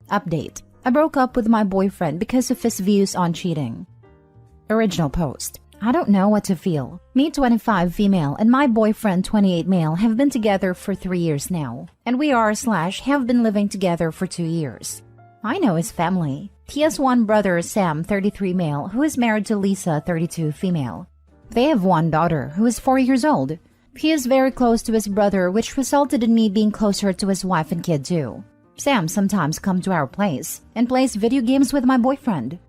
Update. I broke up with my boyfriend because of his views on cheating. Original post. I don't know what to feel. Me 25 female and my boyfriend 28 male have been together for 3 years now. And we have been living together for 2 years. I know his family. He has one brother, Sam, 33 male, who is married to Lisa, 32 female. They have one daughter, who is 4 years old. He is very close to his brother, which resulted in me being closer to his wife and kid too. Sam sometimes comes to our place and plays video games with my boyfriend.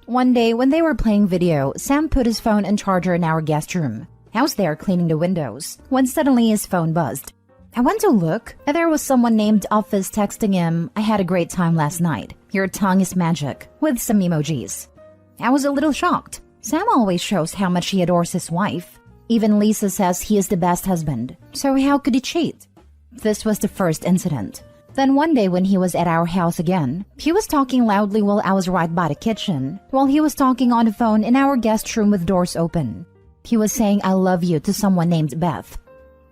One day, when they were playing video, Sam put his phone and charger in our guest room. I was there cleaning the windows, when suddenly his phone buzzed. I went to look, and there was someone named Office texting him, "I had a great time last night. Your tongue is magic," with some emojis. I was a little shocked. Sam always shows how much he adores his wife. Even Lisa says he is the best husband, so how could he cheat? This was the first incident. Then one day when he was at our house again, he was talking loudly while I was right by the kitchen, while he was talking on the phone in our guest room with doors open. He was saying "I love you" to someone named Beth.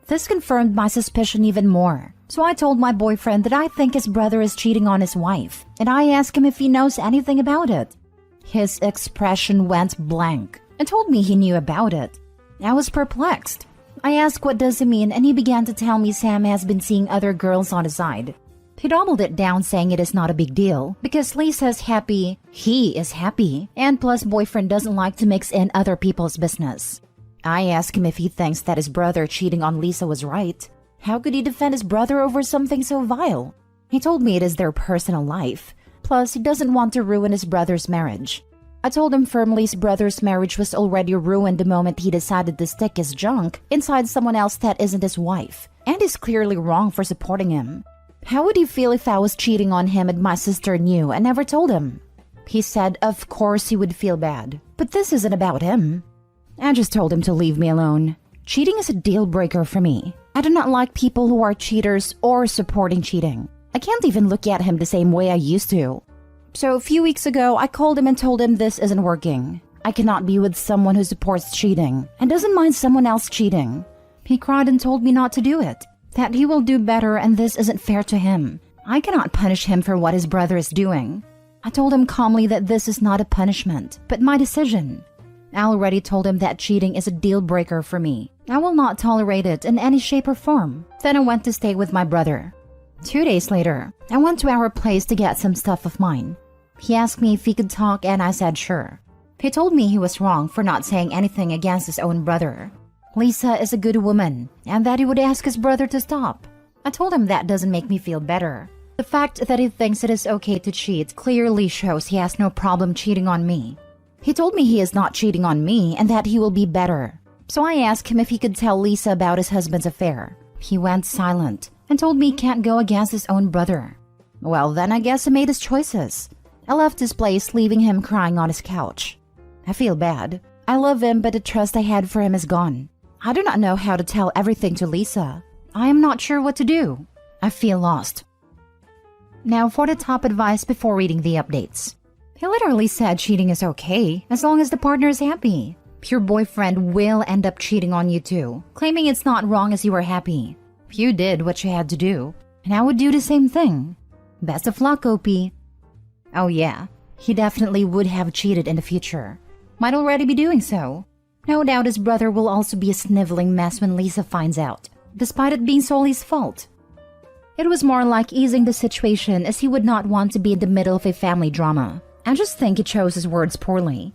This confirmed my suspicion even more, so I told my boyfriend that I think his brother is cheating on his wife, and I asked him if he knows anything about it. His expression went blank and told me he knew about it. I was perplexed. I asked what does it mean, and he began to tell me Sam has been seeing other girls on the side. He doubled it down, saying it is not a big deal because Lisa's happy, he is happy, and plus boyfriend doesn't like to mix in other people's business. I asked him if he thinks that his brother cheating on Lisa was right. How could he defend his brother over something so vile? He told me it is their personal life. Plus, he doesn't want to ruin his brother's marriage. I told him firmly his brother's marriage was already ruined the moment he decided to stick his junk inside someone else that isn't his wife, and is clearly wrong for supporting him. How would he feel if I was cheating on him and my sister knew and never told him? He said of course he would feel bad, but this isn't about him. I just told him to leave me alone. Cheating is a deal breaker for me. I do not like people who are cheaters or supporting cheating. I can't even look at him the same way I used to. So a few weeks ago, I called him and told him this isn't working. I cannot be with someone who supports cheating and doesn't mind someone else cheating. He cried and told me not to do it, that he will do better and this isn't fair to him. I cannot punish him for what his brother is doing. I told him calmly that this is not a punishment, but my decision. I already told him that cheating is a deal breaker for me. I will not tolerate it in any shape or form. Then I went to stay with my brother. 2 days later, I went to our place to get some stuff of mine. He asked me if he could talk and I said sure. He told me he was wrong for not saying anything against his own brother. Lisa is a good woman and that he would ask his brother to stop. I told him that doesn't make me feel better. The fact that he thinks it is okay to cheat clearly shows he has no problem cheating on me. He told me he is not cheating on me and that he will be better. So I asked him if he could tell Lisa about his husband's affair. He went silent and told me he can't go against his own brother. Well, then I guess he made his choices. I left his place, leaving him crying on his couch. I feel bad. I love him, but the trust I had for him is gone. I do not know how to tell everything to Lisa. I am not sure what to do. I feel lost. Now for the top advice before reading the updates. He literally said cheating is okay, as long as the partner is happy. Your boyfriend will end up cheating on you too, claiming it's not wrong as you were happy. You did what you had to do, and I would do the same thing. Best of luck, OP. Oh yeah, he definitely would have cheated in the future. Might already be doing so. No doubt his brother will also be a sniveling mess when Lisa finds out, despite it being solely his fault. It was more like easing the situation as he would not want to be in the middle of a family drama. I just think he chose his words poorly.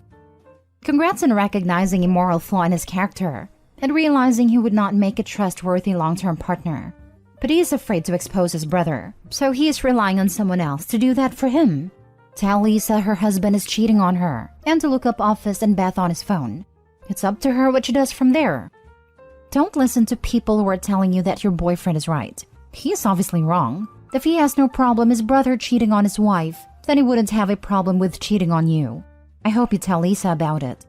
Congrats on recognizing a moral flaw in his character and realizing he would not make a trustworthy long-term partner. But he is afraid to expose his brother, so he is relying on someone else to do that for him. Tell Lisa her husband is cheating on her and to look up Office and Beth on his phone. It's up to her what she does from there. Don't listen to people who are telling you that your boyfriend is right. He is obviously wrong. If he has no problem his brother cheating on his wife, then he wouldn't have a problem with cheating on you. I hope you tell Lisa about it.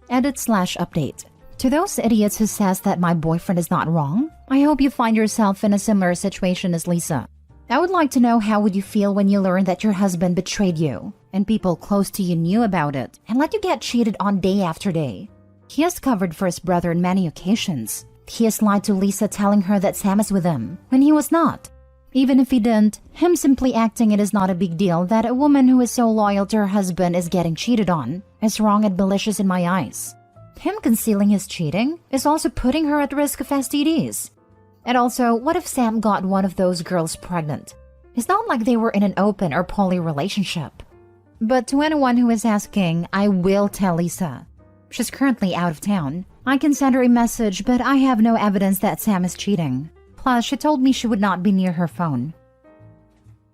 Edit/update. To those idiots who says that my boyfriend is not wrong, I hope you find yourself in a similar situation as Lisa. I would like to know how would you feel when you learned that your husband betrayed you, and people close to you knew about it, and let you get cheated on day after day. He has covered for his brother on many occasions. He has lied to Lisa telling her that Sam is with him, when he was not. Even if he didn't, him simply acting it is not a big deal that a woman who is so loyal to her husband is getting cheated on is wrong and malicious in my eyes. Him concealing his cheating is also putting her at risk of STDs. And also, what if Sam got one of those girls pregnant? It's not like they were in an open or poly relationship. But to anyone who is asking, I will tell Lisa. She's currently out of town. I can send her a message, but I have no evidence that Sam is cheating. Plus, she told me she would not be near her phone.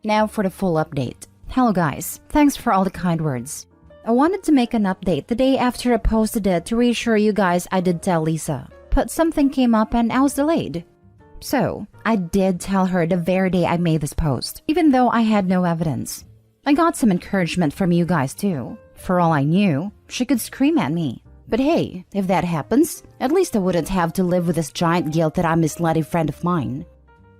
Now for the full update. Hello guys, thanks for all the kind words. I wanted to make an update the day after I posted it to reassure you guys I did tell Lisa, but something came up and I was delayed. So, I did tell her the very day I made this post, even though I had no evidence. I got some encouragement from you guys too. For all I knew, she could scream at me. But hey, if that happens, at least I wouldn't have to live with this giant guilt that I misled a friend of mine.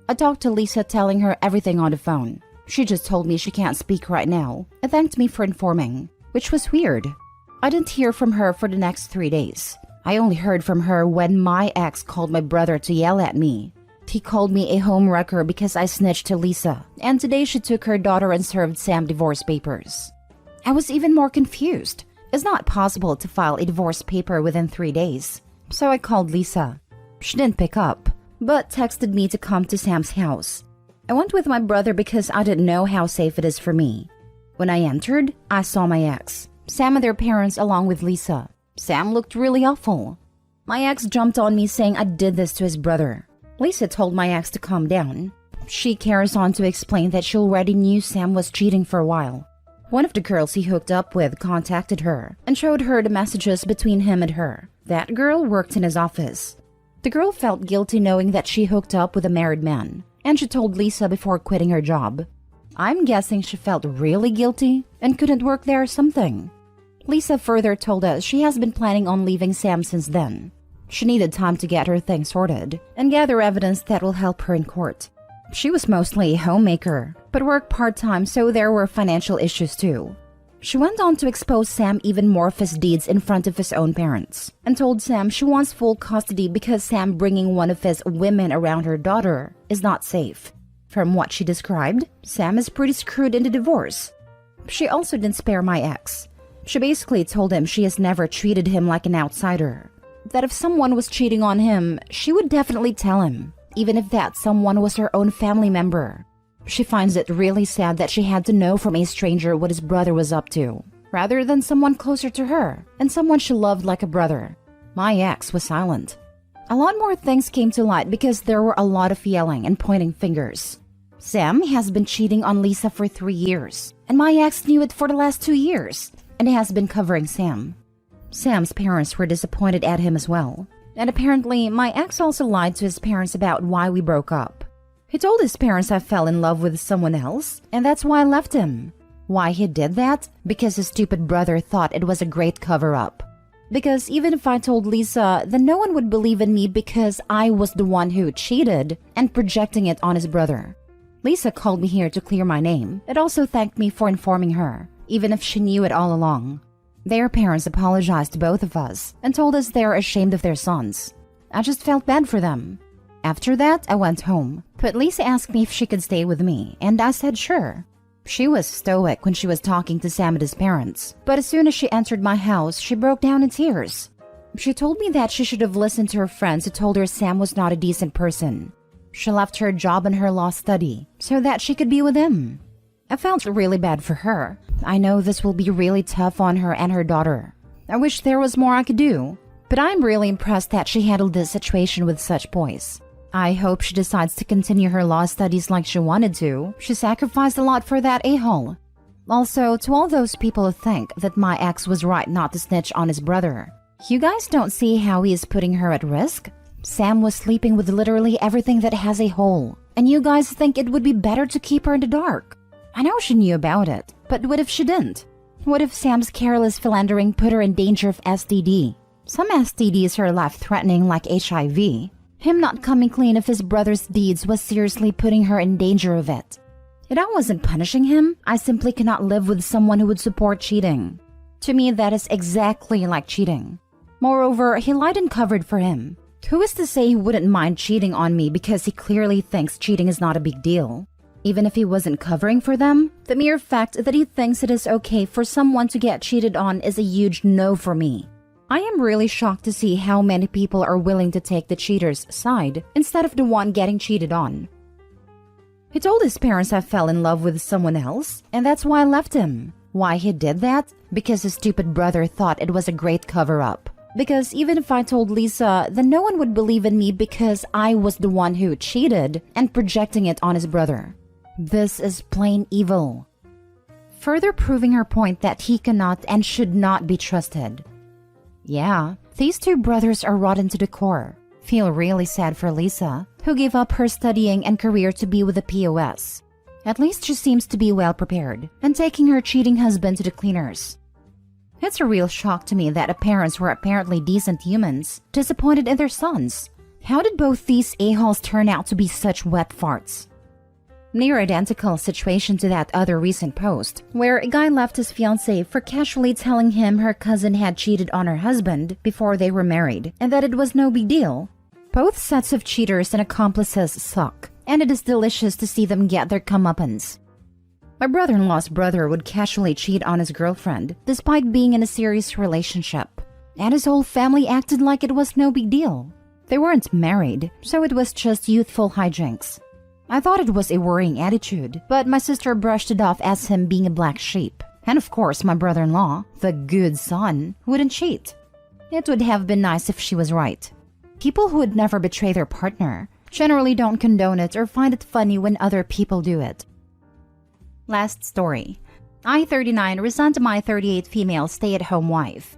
I talked to Lisa telling her everything on the phone. She just told me she can't speak right now and thanked me for informing, which was weird. I didn't hear from her for the next 3 days. I only heard from her when my ex called my brother to yell at me. He called me a homewrecker because I snitched to Lisa, and today she took her daughter and served Sam divorce papers. I was even more confused. It's not possible to file a divorce paper within 3 days. So I called Lisa. She didn't pick up, but texted me to come to Sam's house. I went with my brother because I didn't know how safe it is for me. When I entered, I saw my ex, Sam and their parents along with Lisa. Sam looked really awful. My ex jumped on me saying I did this to his brother. Lisa told my ex to calm down. She carries on to explain that she already knew Sam was cheating for a while. One of the girls he hooked up with contacted her and showed her the messages between him and her. That girl worked in his office. The girl felt guilty knowing that she hooked up with a married man, and she told Lisa before quitting her job. I'm guessing she felt really guilty and couldn't work there or something. Lisa further told us she has been planning on leaving Sam since then. She needed time to get her things sorted and gather evidence that will help her in court. She was mostly a homemaker, but worked part-time, so there were financial issues too. She went on to expose Sam even more of his deeds in front of his own parents, and told Sam she wants full custody because Sam bringing one of his women around her daughter is not safe. From what she described, Sam is pretty screwed in the divorce. She also didn't spare my ex. She basically told him she has never treated him like an outsider. That if someone was cheating on him, she would definitely tell him, even if that someone was her own family member. She finds it really sad that she had to know from a stranger what his brother was up to, rather than someone closer to her and someone she loved like a brother. My ex was silent. A lot more things came to light because there were a lot of yelling and pointing fingers. Sam has been cheating on Lisa for 3 years, and my ex knew it for the last 2 years, and has been covering Sam. Sam's parents were disappointed at him as well. And apparently, my ex also lied to his parents about why we broke up. He told his parents I fell in love with someone else, and that's why I left him. Why he did that? Because his stupid brother thought it was a great cover-up. Because even if I told Lisa, then no one would believe in me because I was the one who cheated and projecting it on his brother. Lisa called me here to clear my name and also thanked me for informing her, even if she knew it all along. Their parents apologized to both of us and told us they're ashamed of their sons. I just felt bad for them. After that, I went home, but Lisa asked me if she could stay with me, and I said sure. She was stoic when she was talking to Sam and his parents, but as soon as she entered my house, she broke down in tears. She told me that she should have listened to her friends who told her Sam was not a decent person. She left her job and her law study so that she could be with him. I felt really bad for her. I know this will be really tough on her and her daughter. I wish there was more I could do, but I'm really impressed that she handled this situation with such poise. I hope she decides to continue her law studies like she wanted to. She sacrificed a lot for that a-hole. Also, to all those people who think that my ex was right not to snitch on his brother, you guys don't see how he is putting her at risk? Sam was sleeping with literally everything that has a hole, and you guys think it would be better to keep her in the dark. I know she knew about it, but what if she didn't? What if Sam's careless philandering put her in danger of STD? Some STDs are life-threatening like HIV. Him not coming clean of his brother's deeds was seriously putting her in danger of it. If I wasn't punishing him, I simply cannot live with someone who would support cheating. To me, that is exactly like cheating. Moreover, he lied and covered for him. Who is to say he wouldn't mind cheating on me because he clearly thinks cheating is not a big deal? Even if he wasn't covering for them, the mere fact that he thinks it is okay for someone to get cheated on is a huge no for me. I am really shocked to see how many people are willing to take the cheater's side instead of the one getting cheated on. He told his parents I fell in love with someone else, and that's why I left him. Why he did that? Because his stupid brother thought it was a great cover-up. Because even if I told Lisa, then no one would believe in me because I was the one who cheated and projecting it on his brother. This is plain evil. Further proving her point that he cannot and should not be trusted. Yeah, these two brothers are rotten to the core. Feel really sad for Lisa, who gave up her studying and career to be with the POS. At least she seems to be well prepared and taking her cheating husband to the cleaners. It's a real shock to me that the parents were apparently decent humans, disappointed in their sons. How did both these a-holes turn out to be such wet farts? Near identical situation to that other recent post, where a guy left his fiancée for casually telling him her cousin had cheated on her husband before they were married, and that it was no big deal. Both sets of cheaters and accomplices suck, and it is delicious to see them get their comeuppance. My brother-in-law's brother would casually cheat on his girlfriend, despite being in a serious relationship, and his whole family acted like it was no big deal. They weren't married, so it was just youthful hijinks. I thought it was a worrying attitude, but my sister brushed it off as him being a black sheep. And of course, my brother-in-law, the good son, wouldn't cheat. It would have been nice if she was right. People who would never betray their partner generally don't condone it or find it funny when other people do it. Last story. I, 39, resent my 38 female stay-at-home wife.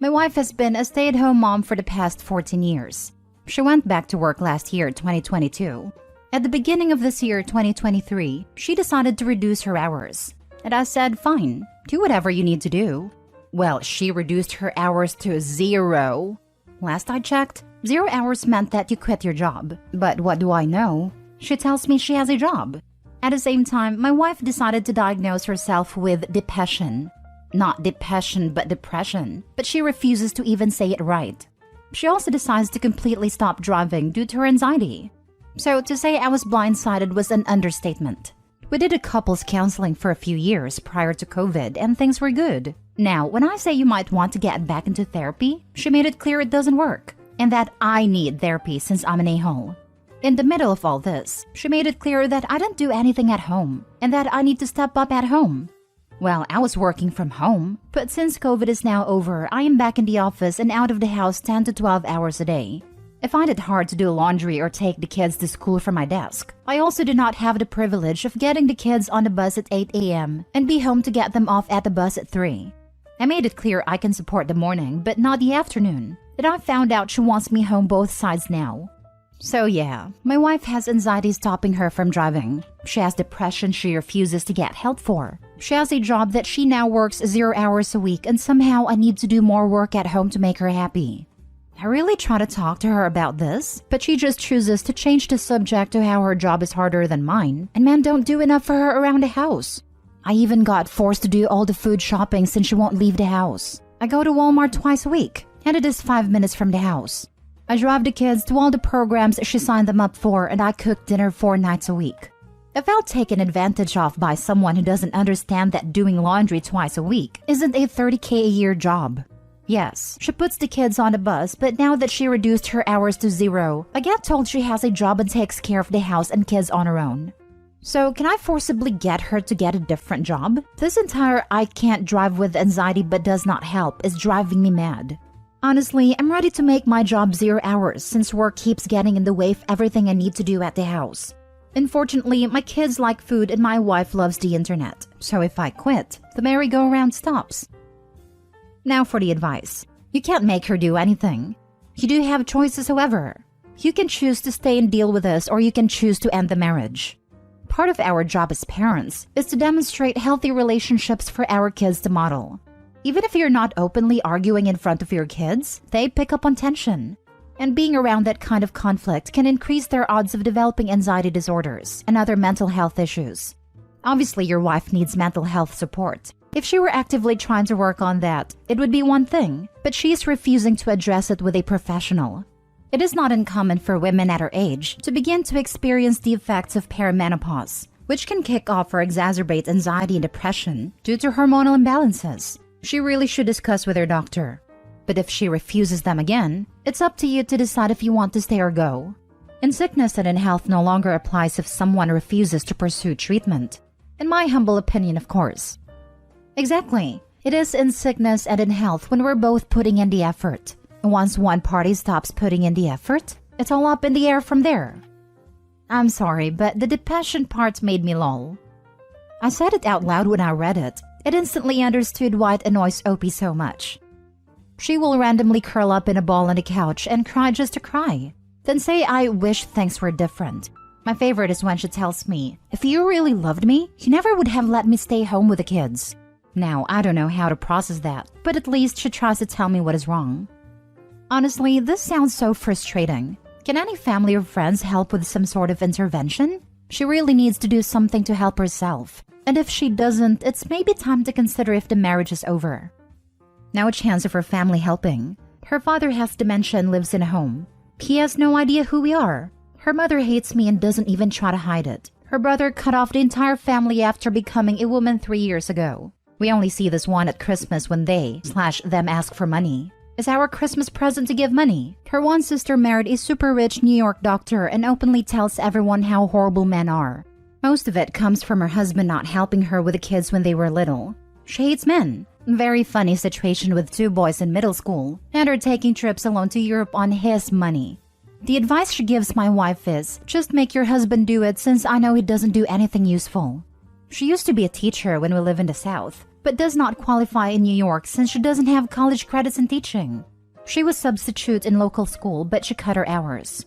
My wife has been a stay-at-home mom for the past 14 years. She went back to work last year, 2022. At the beginning of this year, 2023, she decided to reduce her hours. And I said, fine, do whatever you need to do. Well, she reduced her hours to 0. Last I checked, 0 hours meant that you quit your job. But what do I know? She tells me she has a job. At the same time, my wife decided to diagnose herself with depression. Not depression, but depression. But she refuses to even say it right. She also decides to completely stop driving due to her anxiety. So to say I was blindsided was an understatement. We did a couples counseling for a few years prior to COVID and things were good. Now, when I say you might want to get back into therapy, she made it clear it doesn't work and that I need therapy since I'm an a-hole. In the middle of all this, she made it clear that I don't do anything at home and that I need to step up at home. Well, I was working from home, but since COVID is now over, I am back in the office and out of the house 10 to 12 hours a day. I find it hard to do laundry or take the kids to school from my desk. I also do not have the privilege of getting the kids on the bus at 8 a.m. and be home to get them off at the bus at 3. I made it clear I can support the morning, but not the afternoon. And I found out she wants me home both sides now. So yeah, my wife has anxiety stopping her from driving. She has depression she refuses to get help for. She has a job that she now works 0 hours a week and somehow I need to do more work at home to make her happy. I really try to talk to her about this, but she just chooses to change the subject to how her job is harder than mine, and men don't do enough for her around the house. I even got forced to do all the food shopping since she won't leave the house. I go to Walmart twice a week, and it is 5 minutes from the house. I drive the kids to all the programs she signed them up for, and I cook dinner 4 nights a week. I felt taken advantage of by someone who doesn't understand that doing laundry twice a week isn't a $30K a year job. Yes, she puts the kids on the bus, but now that she reduced her hours to 0, I get told she has a job and takes care of the house and kids on her own. So can I forcibly get her to get a different job? This entire I can't drive with anxiety but does not help is driving me mad. Honestly, I'm ready to make my job 0 hours since work keeps getting in the way of everything I need to do at the house. Unfortunately, my kids like food and my wife loves the internet, so if I quit, the merry-go-round stops. Now for the advice. You can't make her do anything. You do have choices, however. You can choose to stay and deal with this, or you can choose to end the marriage. Part of our job as parents is to demonstrate healthy relationships for our kids to model. Even if you're not openly arguing in front of your kids, they pick up on tension. And being around that kind of conflict can increase their odds of developing anxiety disorders and other mental health issues. Obviously, your wife needs mental health support. If she were actively trying to work on that, it would be one thing, but she is refusing to address it with a professional. It is not uncommon for women at her age to begin to experience the effects of perimenopause, which can kick off or exacerbate anxiety and depression due to hormonal imbalances. She really should discuss with her doctor. But if she refuses them again, it's up to you to decide if you want to stay or go. In sickness and in health no longer applies if someone refuses to pursue treatment. In my humble opinion, of course. Exactly. It is in sickness and in health when we're both putting in the effort. Once one party stops putting in the effort, it's all up in the air from there. I'm sorry, but the depression part made me lol. I said it out loud when I read it. It instantly understood why it annoys Opie so much. She will randomly curl up in a ball on the couch and cry just to cry. Then say, I wish things were different. My favorite is when she tells me, if you really loved me, you never would have let me stay home with the kids. Now, I don't know how to process that, but at least she tries to tell me what is wrong. Honestly, this sounds so frustrating. Can any family or friends help with some sort of intervention? She really needs to do something to help herself. And if she doesn't, it's maybe time to consider if the marriage is over. Now a chance of her family helping. Her father has dementia and lives in a home. He has no idea who we are. Her mother hates me and doesn't even try to hide it. Her brother cut off the entire family after becoming a woman 3 years ago. We only see this one at Christmas when they/them ask for money. It's our Christmas present to give money. Her one sister married a super rich New York doctor and openly tells everyone how horrible men are. Most of it comes from her husband not helping her with the kids when they were little. She hates men. Very funny situation with 2 boys in middle school and her taking trips alone to Europe on his money. The advice she gives my wife is, just make your husband do it since I know he doesn't do anything useful. She used to be a teacher when we live in the South, but does not qualify in New York since she doesn't have college credits in teaching. She was substitute in local school, but she cut her hours.